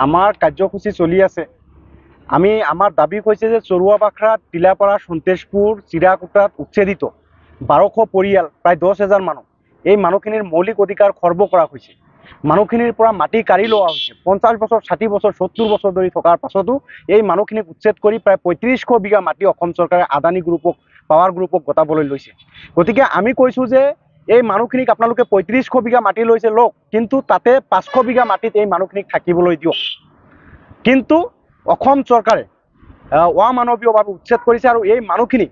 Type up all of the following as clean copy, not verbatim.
আমাৰ কাৰ্যসূচী চলি আছে। আমি আমাৰ দাবি হয়েছে যে চৰুয়াবাখৰা, টিলাপাড়া, সন্তেশপুৰ, চিৰাকুটাত উচ্ছেদিত 1200 পৰিয়াল, প্ৰায় 10,000 মানুহ, এই মানুহখিনিৰ মৌলিক অধিকাৰ খৰ্ব কৰা হৈছে। মানুহখিনিৰ পৰা মাটি কাঢ়ি লোৱা হৈছে। 50 বছৰ, 60 বছৰ, 70 বছৰ ধৰি থকাৰ পাছতো এই মানুহখিনিক উচ্ছেদ কৰি প্ৰায় 3500 বিঘা মাটি অসম চৰকাৰে আদানী গ্ৰুপক, পাৱাৰ গ্ৰুপক গতাবলৈ লৈছে। গতিকে আমি কৈছোঁ যে এই মানুহখিনিক আপোনালোকে 3500 বিঘা মাটি লৈছে লওক, কিন্তু তাতে 500 বিঘা মাটিত এই মানুহখিনিক থাকিবলৈ দিয়ক। কিন্তু অসম চৰকাৰে অমানৱীয়ভাৱে উচ্ছেদ কৰিছে। আৰু এই মানুহখিনি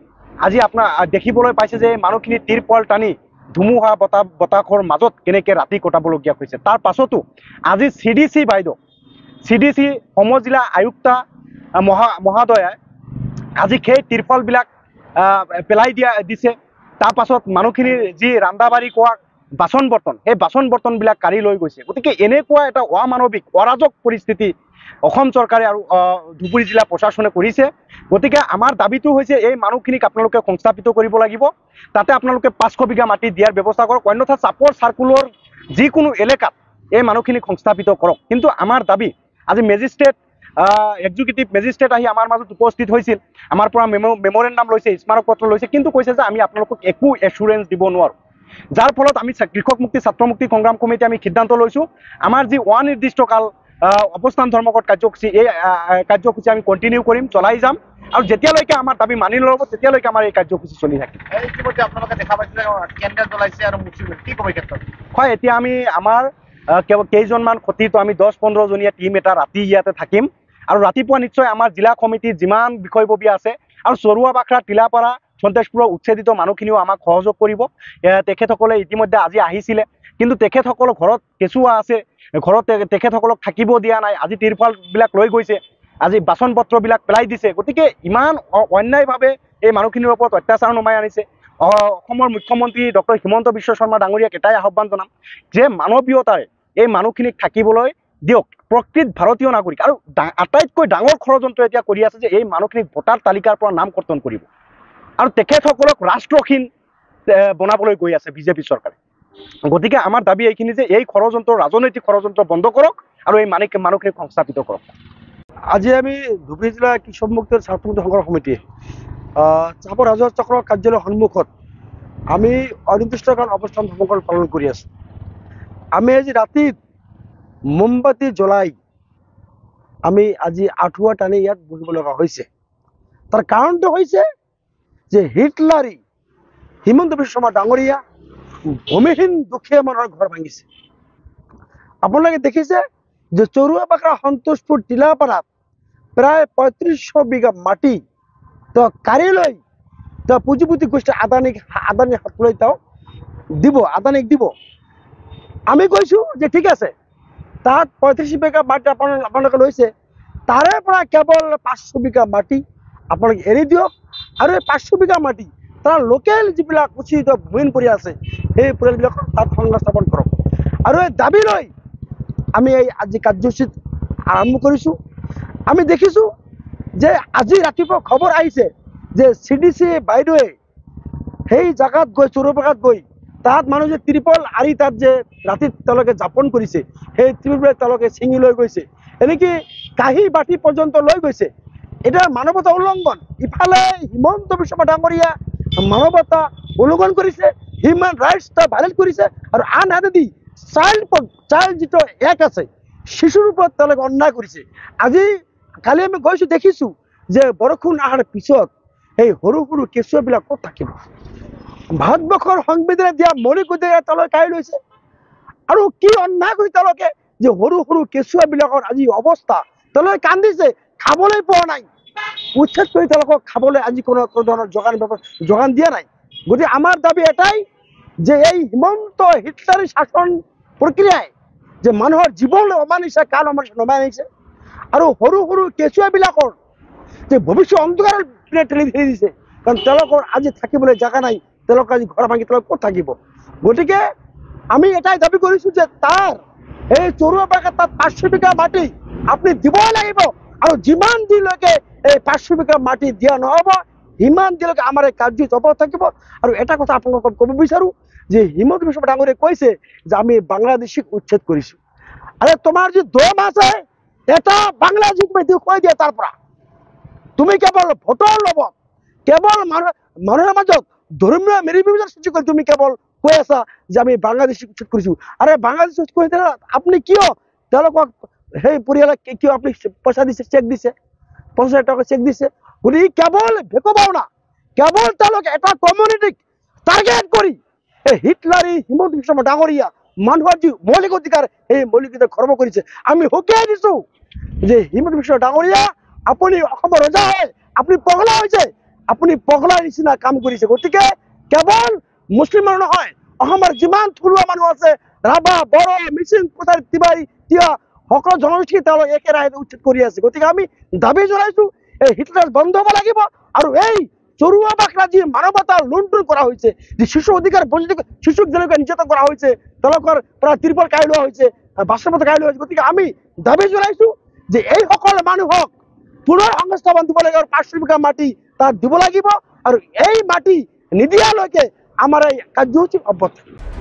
আজি আপোনাৰ দেখিবলৈ পাইছে যে এই মানুহখিনি তিৰপল টানি ধুমুহা বতাহৰ মাজত কেনেকৈ ৰাতি কটাবলগীয়া হৈছে। তাৰ পাছতো আজি CDC বাইদেউ, CDC সমজিলা আয়ুক্তা মহোদয়াই আজি সেই তিৰপলবিলাক পেলাই দিছে। তাৰ পাছত মানুহখিনিৰ যি ৰান্ধা বাঢ়ি খোৱা বাচন বৰ্তন, সেই বাচন বৰ্তনবিলাক কাঢ়ি লৈ গৈছে। গতিকে এনেকুৱা এটা অমানৱিক অৰাজক পৰিস্থিতি অসম চৰকাৰে আৰু ধুবুৰী জিলা প্ৰশাসনে কৰিছে। গতিকে আমাৰ দাবীটো হৈছে এই মানুহখিনিক আপোনালোকে সংস্থাপিত কৰিব লাগিব। তাতে আপোনালোকে 500 বিঘা মাটি দিয়াৰ ব্যৱস্থা কৰক, অন্যথা চাপৰ চাৰ্কুলৰ যিকোনো এলেকাত এই মানুহখিনিক সংস্থাপিত কৰক। কিন্তু আমাৰ দাবী, আজি মেজিষ্ট্ৰেট, এক্সিকিউটিভ মেজিষ্ট্ৰেট আহি আমাৰ মাজত উপস্থিত হৈছিল, আমাৰ পৰা মেমৰেণ্ডাম লৈছে, স্মাৰক পত্ৰ লৈছে, কিন্তু কৈছে যে আমি আপোনালোকক একো এচুৰেঞ্চ দিব নোৱাৰোঁ। যাৰ ফলত আমি কৃষক মুক্তি ছাত্ৰ মুক্তি সংগ্ৰাম কমিটি আমি সিদ্ধান্ত লৈছোঁ, আমাৰ যি অনিৰ্দিষ্টকাল অৱস্থান ধৰ্মঘট কাৰ্যসূচী, এই কাৰ্যসূচী আমি কণ্টিনিউ কৰিম, চলাই যাম। আৰু যেতিয়ালৈকে আমাৰ দাবী মানি নল'ব তেতিয়ালৈকে আমাৰ এই কাৰ্যসূচী চলি থাকিব। ইতিমধ্যে আপোনালোকে দেখা পাইছিলে কেণ্ডেল জ্বলাইছে আৰু মুচিল, কি ক'ব এই ক্ষেত্ৰত? হয়, এতিয়া আমি আমাৰ কেইজনমান খতিত আমি 10-15 জনীয়া টিম এটা ৰাতি ইয়াতে থাকিম। আৰু ৰাতিপুৱা নিশ্চয় আমাৰ জিলা সমিতিৰ যিমান বিষয়ববীয়া আছে আৰু চৰুৱাবাখৰা, টিলাপাৰা, সন্তেশপুৰৰ উচ্ছেদিত মানুহখিনিও আমাক সহযোগ কৰিব। তেখেতসকলে ইতিমধ্যে আজি আহিছিলে, কিন্তু তেখেতসকলৰ ঘৰত কেঁচুৱা আছে, ঘৰত তেখেতসকলক থাকিব দিয়া নাই। আজি তিৰপালবিলাক লৈ গৈছে, আজি বাচন পত্ৰবিলাক পেলাই দিছে। গতিকে ইমান অন্যায়ভাৱে এই মানুহখিনিৰ ওপৰত অত্যাচাৰ নমাই আনিছে। অসমৰ মুখ্যমন্ত্ৰী ডক্টৰ হিমন্ত বিশ্ব শৰ্মা ডাঙৰীয়াক এটাই আহ্বান জনাম যে মানৱীয়তাৰে এই মানুহখিনিক থাকিবলৈ দিয়ক, প্ৰকৃত ভাৰতীয় নাগৰিক। আৰু আটাইতকৈ ডাঙৰ ষড়যন্ত্ৰ এতিয়া কৰি আছে যে এই মানুহখিনিক ভোটাৰ তালিকাৰ পৰা নাম কৰ্তন কৰিব আৰু তেখেতসকলক ৰাষ্ট্ৰহীন বনাবলৈ গৈ আছে বিজেপি চৰকাৰে। গতিকে আমাৰ দাবী এইখিনি যে এই ষড়যন্ত্ৰ, ৰাজনৈতিক ষড়যন্ত্ৰ বন্ধ কৰক আৰু এই মানুহখিনিক সংস্থাপিত কৰক। আজি আমি ধুবুৰী জিলা কৃষক মুক্তি ছাত্ৰ মুক্তি সংগ্ৰাম সমিতিয়ে চাপৰ ৰাজহ চক্ৰৰ কাৰ্যালয়ৰ সন্মুখত আমি অনিৰ্দিষ্টকাল অৱস্থান ধৰ্মঘট পালন কৰি আছোঁ। আমি আজি ৰাতিত মোমবাতি জ্বলাই আমি আজি আঁঠুৱা টানি ইয়াত বহিব লগা হৈছে। তাৰ কাৰণটো হৈছে যে হিটলাৰী হিমন্ত বিশ্ব শৰ্মা ডাঙৰীয়া ভূমিহীন দুখীয়া মানুহৰ ঘৰ ভাঙিছে। আপোনালোকে দেখিছে যে চৰুৱাবাখৰা, সন্তোষপুৰ, টিলাপাড়াত প্ৰায় 3500 বিঘা মাটি তেওঁ কাঢ়ি লৈ তেওঁ পুঁজিপতি গোষ্ঠী আদানীক হাতলৈ তেওঁ দিব, আদানীক দিব। আমি কৈছোঁ যে ঠিক আছে, তাত 35 বিঘা মাটি আপোনালোকে লৈছে, তাৰে পৰা কেৱল 500 বিঘা মাটি আপোনালোকে এৰি দিয়ক। আৰু এই 500 বিঘা মাটি তাৰ লোকেল যিবিলাক উচিত ভূমিহীন পৰিয়াল আছে সেই পৰিয়ালবিলাকক তাত সংস্থাপন কৰক। আৰু এই দাবী লৈ আমি এই আজি কাৰ্যসূচীত আৰম্ভ কৰিছোঁ। আমি দেখিছোঁ যে আজি ৰাতিপুৱা খবৰ আহিছে যে CDC বাইদেৱে সেই জেগাত গৈ, চৰুৱাবাখৰাত গৈ, তাত মানুহ যে ত্ৰিপল আৰি তাত যে ৰাতিত তেওঁলোকে যাপন কৰিছে, সেই ত্ৰিপলবিলাক তেওঁলোকে ছিঙি লৈ গৈছে, এনেকৈ কাঁহী বাতি পৰ্যন্ত লৈ গৈছে। এটা মানৱতা উল্লংঘন। ইফালে হিমন্ত বিশ্ব শৰ্মা ডাঙৰীয়া মানৱতা উল্লংঘন কৰিছে, হিউমেন ৰাইটছ এটা ভাইলেট কৰিছে, আৰু আনহাতেদি চাইল্ড যিটো এক্ট আছে, শিশুৰ ওপৰত তেওঁলোকে অন্যায় কৰিছে। আজি কালি আমি গৈছোঁ, দেখিছোঁ যে বৰষুণ অহাৰ পিছত এই সৰু সৰু কেঁচুৱাবিলাক ক'ত থাকিব? ভাৰতবৰ্ষৰ সংবিধানে দিয়া মৌলিক অধিকাৰ তেওঁলোকে কাঢ়ি লৈছে। আৰু কি অন্যায় কৰি তেওঁলোকে যে সৰু সৰু কেঁচুৱাবিলাকৰ আজি অৱস্থা, তেওঁলোকে কান্দিছে, খাবলৈ পোৱা নাই, উচ্ছেদ কৰি তেওঁলোকক খাবলৈ আজি কোনো ধৰণৰ যোগান দিয়া নাই। গতিকে আমাৰ দাবী এটাই যে এই হিমন্ত হিটলাৰী শাসন প্ৰক্ৰিয়াই যে মানুহৰ জীৱনলৈ অমানিছে, কাল অমানিছে নমাই আনিছে, আৰু সৰু সৰু কেঁচুৱাবিলাকৰ যে ভৱিষ্যত অন্ধকাৰৰ পিনে ঠেলি দিছে। কাৰণ তেওঁলোকৰ আজি থাকিবলৈ জেগা নাই, তেওঁলোকে আজি ঘৰ ভাঙি তেওঁলোকে ক'ত থাকিব? গতিকে আমি এটাই দাবী কৰিছোঁ যে তাৰ এই চৰুৱাবাখৰা তাত 500 বিঘা মাটি আপুনি দিবই লাগিব। আৰু যিমান দিনলৈকে এই 500 বিঘা মাটি দিয়া নহ'ব, সিমান দিনলৈকে আমাৰ এই কাৰ্যসূচী অব্যাহত থাকিব। আৰু এটা কথা আপোনালোকক ক'ব বিচাৰোঁ যে হিমন্ত বিশ্ব শৰ্মা ডাঙৰীয়াই কৈছে যে আমি বাংলাদেশীক উচ্ছেদ কৰিছোঁ। আৰে তোমাৰ যি দম আছে, এটা বাংলাদেশ তুমি দেখুৱাই দিয়া তাৰ পৰা তুমি কেৱল ভোটৰ লগত কেৱল মানুহৰ মাজত ধৰ্মীয় মেৰি বিভাজন সৃষ্টি কৰি তুমি কেৱল কৈ আছা যে আমি বাংলাদেশ উচ্ছেদ কৰিছো আৰে বাংলাদেশ উচ্ছেদ কৰিছে আপুনি কিয় তেওঁলোকক সেই পৰিয়ালক কিয় আপুনি পইচা দিছে চেক দিছে 50,000 টকা চেক দিছে গতিকে কেৱল ভেকবাও না কেৱল তেওঁলোকে এটা কমিউনিটিক টাৰ্গেট কৰি এই হিটলাৰী হিমন্ত বিশ্ব শৰ্মা ডাঙৰীয়া মানুহৰ যি মৌলিক অধিকাৰ এই মৌলিক অধিকাৰ খৰ্ব কৰিছে আমি সকীয়াই দিছো যে হিমন্ত বিশ্ব ডাঙৰীয়া আপুনি অসমৰ ৰজা হয় আপুনি পগলা হৈছে আপুনি পগলাৰ নিচিনা কাম কৰিছে গতিকে কেৱল মুছলিম মানুহ নহয় অসমৰ যিমান থলুৱা মানুহ আছে ৰাভা বড়ো মিচিং কোটাৰী তিৱাৰী তিৱা সকলো জনগোষ্ঠী তেওঁলোক একেৰাহে উচ্ছেদ কৰি আছে গতিকে আমি দাবী জনাইছো এই হিটলাৰ বন্ধ হ'ব লাগিব আৰু এই চৰুৱা বাখৰা যি মানৱতা লুণ্ঠন কৰা হৈছে যি শিশু অধিকাৰ বঞ্চিত শিশুক যেনেকৈ নিৰ্যাতন কৰা হৈছে তেওঁলোকৰ পৰা তিৰপল কাঢ়ি লোৱা হৈছে বাস্তৱত কাঢ়ি লোৱা হৈছে গতিকে আমি দাবী জনাইছো যে এই সকলো মানুহক পুনৰ সংস্থাপন দিব লাগিব আৰু 500 বিঘা মাটি তাত দিব লাগিব আৰু এই মাটি নিদিয়ালৈকে আমাৰ এই কাৰ্যসূচী অব্যাহত থাকিব